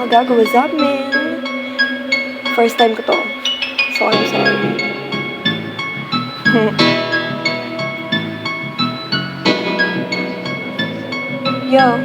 mga gago, what's up, man? First time ko to. So, I'm sorry. Yo.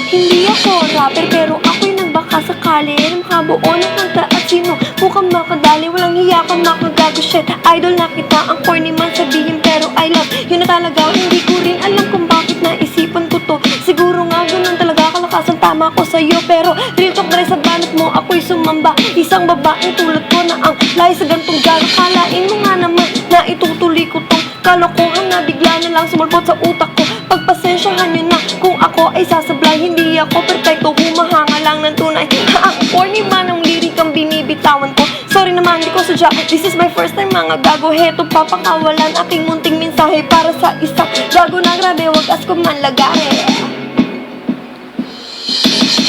Hindi ako rapper pero ako'y nagbaka sakali ng makabuo ng kanta at sino mukhang makadali, walang hiyakan, makagago shit. Idol na kita, ang corny man sabihin pero I love yun na talaga. Hindi ko rin alam kung bakit naisipan ko to. Siguro nga ganun talaga kalakasan, tama ko sa'yo. Pero real talk na rin sa banat mo, ako'y sumamba. Isang babaeng tulad ko na ang lahi sa gantong gano'n. Kalain mo nga naman na itutuloy ko tong kalokohan na bigla na lang sumulpot sa utak ko. Pagpasensyahan nyo na kung ako ay sasablay. Hindi ako perfecto, humahanga lang ng tunay. Ang corny man ang lirik ang binibitawan ko. Sorry naman, di ko sadya. This is my first time mga gago. Heto papakawalan aking munting mensahe para sa isang gago na grabe. Wagas ko man lagari.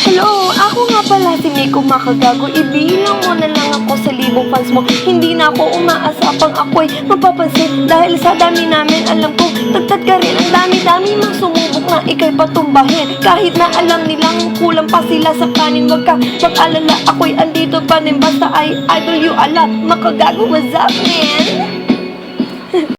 Hello, ako nga pala si Miko Makagago. Ibilang mo na lang ako sa libong fans mo. Hindi na ako umaasa pang ako'y mapapansin. Dahil sa dami namin alam ko tagtad ka rin. Ang dami-dami mang sumubok na ikay patumbahin. Kahit na alam nilang kulang pa sila sa kanin. Wag ka mag-alala, ako'y andito pa rin. Basta I idol you a lot. Makagago, what's up, man?